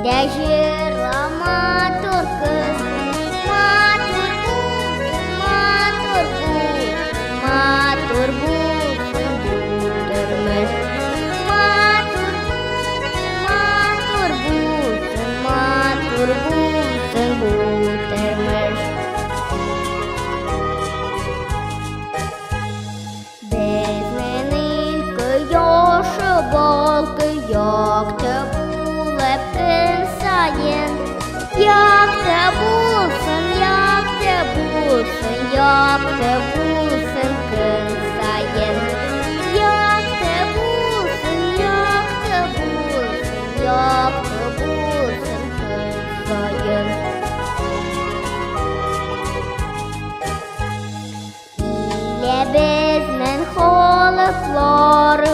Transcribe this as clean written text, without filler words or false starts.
de jira matur kız, matur bu, matur bu, matur bu, durmuş. Matur bu, matur bu, matur bu, durmuş. Безмінний кийошу болки, як те буле пенсаєн, як те булсен, як те булсен, як те булсен пенсаєн, як те булсен, як те булсен, як те булсен пенсаєн. Ile bezmen xoliflari